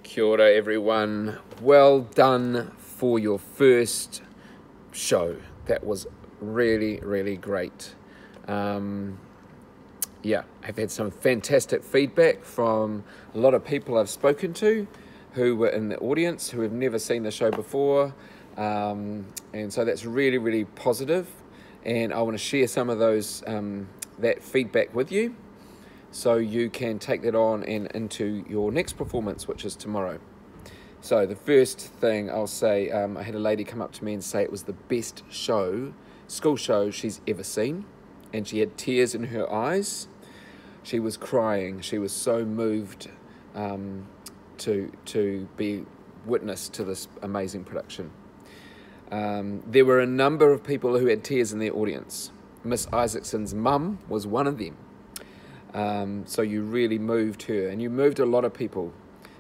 Kia ora everyone, well done for your first show. That was really great. Yeah, I've had some fantastic feedback from a lot of people I've spoken to who were in the audience who have never seen the show before, and so that's really positive, and I want to share some of those that feedback with you so you can take that on and into your next performance, which is tomorrow. So the first thing I'll say, I had a lady come up to me and say it was the best school show she's ever seen, and she had tears in her eyes. She was crying. She was so moved to be witness to this amazing production. There were a number of people who had tears in their audience. Miss Isaacson's mum was one of them. So you really moved her, and you moved a lot of people.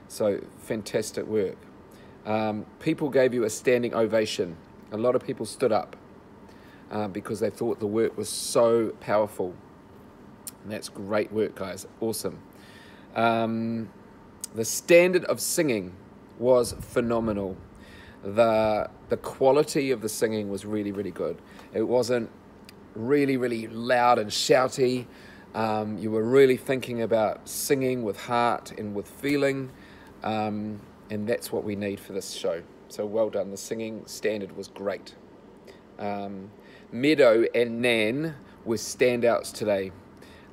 So fantastic work. People gave you a standing ovation. A lot of people stood up because they thought the work was so powerful. And that's great work, guys. Awesome. The standard of singing was phenomenal. The quality of the singing was really good. It wasn't really loud and shouty. You were really thinking about singing with heart and with feeling, and that's what we need for this show. So well done. The singing standard was great. Meadow and Nan were standouts today.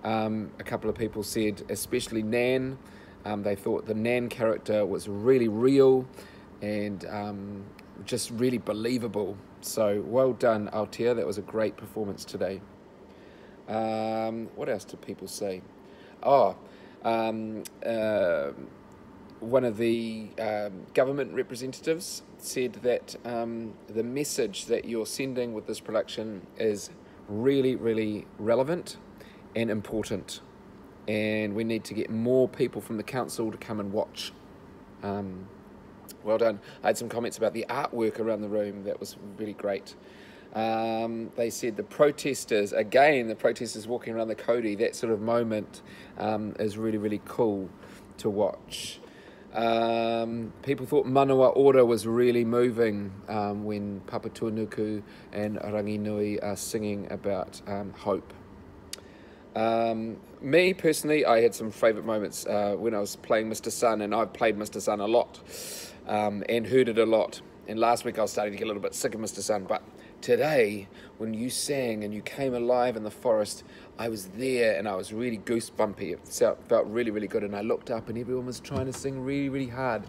A couple of people said, especially Nan, they thought the Nan character was really real and just really believable. So well done, Aotea. That was a great performance today. What else did people say? One of the government representatives said that the message that you're sending with this production is really relevant and important, and we need to get more people from the council to come and watch. Well done. I had some comments about the artwork around the room. That was really great. They said the protesters walking around the Cody, that sort of moment is really cool to watch. People thought Manawa Ora was really moving when Papatūānuku and Ranginui are singing about hope. Me personally, I had some favourite moments when I was playing Mr. Sun, and I've played Mr. Sun a lot and heard it a lot. And last week I was starting to get a little bit sick of Mr. Sun, but today, when you sang and you came alive in the forest, I was there and I was really goosebumpy. It felt really good, and I looked up and everyone was trying to sing really hard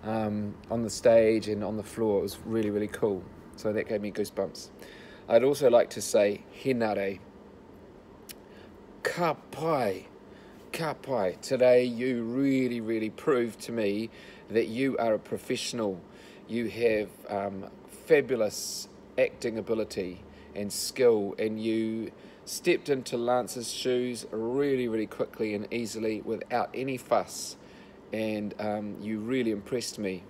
on the stage and on the floor. It was really cool. So that gave me goosebumps. I'd also like to say, Henare. Ka pai. Today you really proved to me that you are a professional. You have fabulous acting ability and skill, and you stepped into Lance's shoes really quickly and easily without any fuss, and you really impressed me.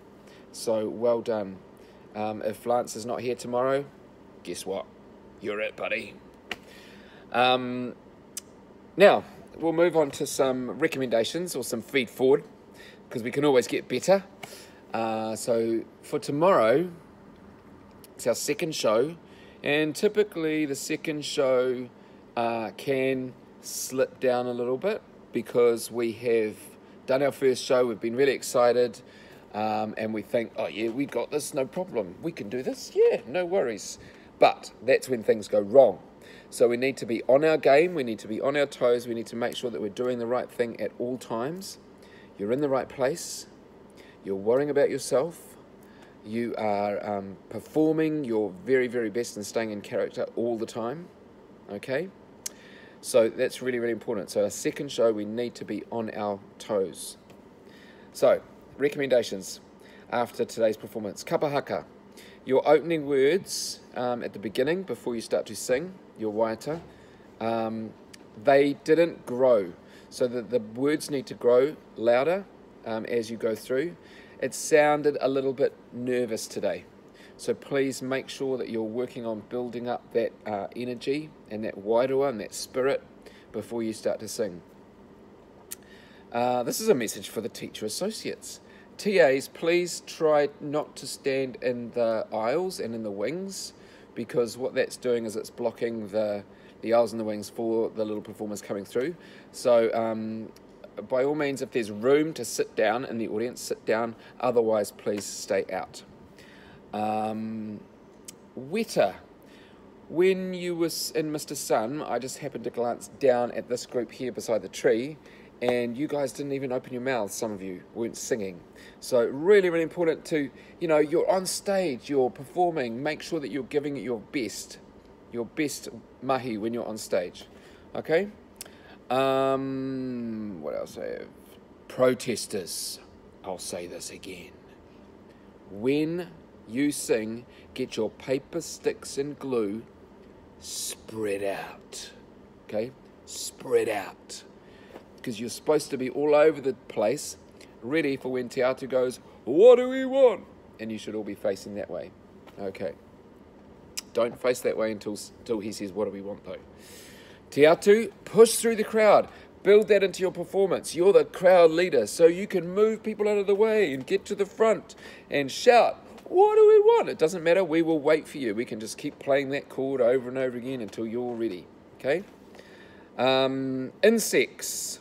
So well done. If Lance is not here tomorrow, guess what? You're it, buddy. Now we'll move on to some recommendations or some feed forward, because we can always get better. So for tomorrow, it's our second show, and typically the second show can slip down a little bit because we have done our first show, we've been really excited, and we think, oh yeah, we got this, no problem, we can do this, yeah, no worries. But that's when things go wrong. So we need to be on our game, we need to be on our toes, we need to make sure that we're doing the right thing at all times. You're in the right place, you're worrying about yourself, you are performing your very best and staying in character all the time, okay? So that's really important. So our second show, we need to be on our toes. So, recommendations after today's performance. Kapahaka. Your opening words at the beginning, before you start to sing, your waiata, they didn't grow. So the words need to grow louder as you go through. It sounded a little bit nervous today. So please make sure that you're working on building up that energy and that wairua and that spirit before you start to sing. This is a message for the teacher associates. TAs, please try not to stand in the aisles and in the wings, because what that's doing is it's blocking the aisles and the wings for the little performers coming through. So by all means, if there's room to sit down in the audience, sit down. Otherwise, please stay out. Weta. When you was in Mr. Sun, I just happened to glance down at this group here beside the tree, and you guys didn't even open your mouths. Some of you weren't singing. So really, really important to, you're on stage, you're performing, make sure that you're giving it your best mahi when you're on stage. Okay? What else I have? Protesters. I'll say this again. When you sing, get your paper, sticks and glue spread out. Okay? Spread out. Because you're supposed to be all over the place, ready for when Te Atu goes, what do we want? And you should all be facing that way. Okay. Don't face that way until he says, what do we want, though? Te Atu, push through the crowd. Build that into your performance. You're the crowd leader, so you can move people out of the way and get to the front and shout, what do we want? It doesn't matter. We will wait for you. We can just keep playing that chord over and over again until you're ready. Okay? Insects.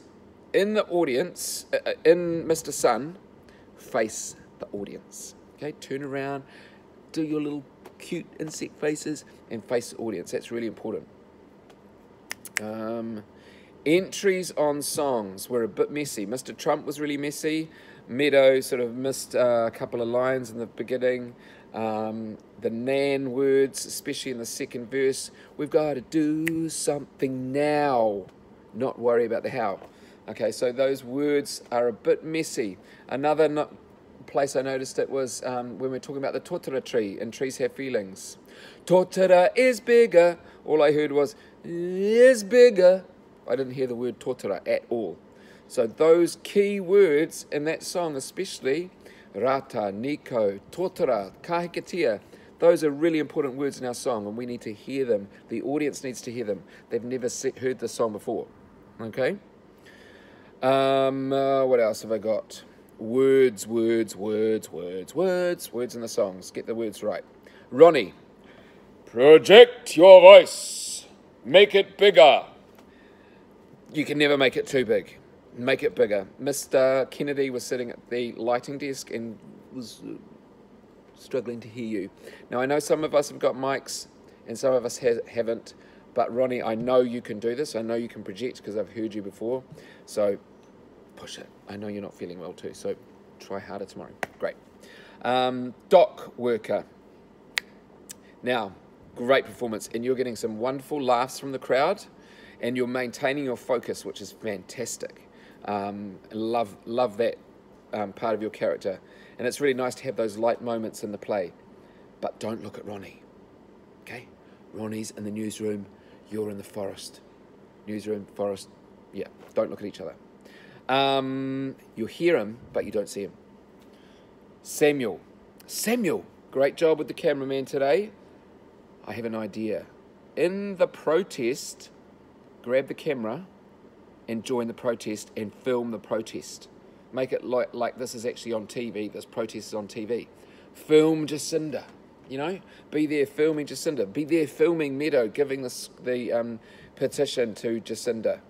In the audience, in Mr. Sun, face the audience. Okay? Turn around, do your little cute insect faces, and face the audience. That's really important. Entries on songs were a bit messy. Mr. Trump was really messy. Meadow sort of missed a couple of lines in the beginning. The Nan words, especially in the second verse, we've got to do something now, not worry about the how. Okay, so those words are a bit messy. Another place I noticed it was when we were talking about the totara tree, and trees have feelings. Totara is bigger. All I heard was, is bigger. I didn't hear the word totara at all. So those key words in that song, especially rata, niko, totara, kahikatea, those are really important words in our song, and we need to hear them. The audience needs to hear them. They've never heard the song before. Okay? What else have I got? Words in the songs. Get the words right. Ronnie, project your voice. Make it bigger. You can never make it too big. Make it bigger. Mr. Kennedy was sitting at the lighting desk and was struggling to hear you. Now, I know some of us have got mics and some of us haven't, but Ronnie, I know you can do this. I know you can project because I've heard you before. So push it. I know you're not feeling well too, so try harder tomorrow. Great. Dock worker. Now, great performance, and you're getting some wonderful laughs from the crowd, and you're maintaining your focus, which is fantastic. Love that part of your character, and it's really nice to have those light moments in the play. But don't look at Ronnie. Okay? Ronnie's in the newsroom, you're in the forest. Newsroom, forest, yeah, don't look at each other. You hear him, but you don't see him. Samuel, great job with the cameraman today. I have an idea. In the protest, grab the camera and join the protest and film the protest. Make it like this is actually on TV, this protest is on TV. Film Jacinda, be there filming Jacinda. Be there filming Meadow, giving the petition to Jacinda.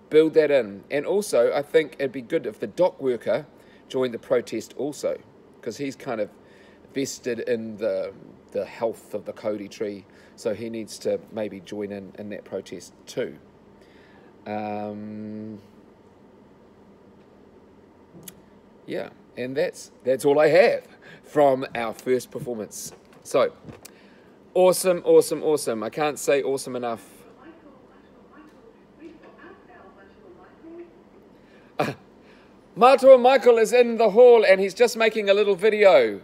Build that in. And also, I think it'd be good if the dock worker joined the protest also, because he's kind of vested in the health of the Kauri tree, so he needs to maybe join in that protest too. Yeah, and that's all I have from our first performance. So, awesome. I can't say awesome enough. Matua Michael is in the hall and he's just making a little video.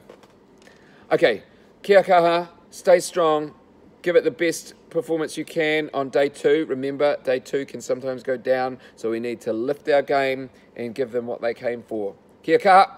Okay, kia kaha, stay strong, give it the best performance you can on day 2. Remember, day 2 can sometimes go down, so we need to lift our game and give them what they came for. Kia kaha.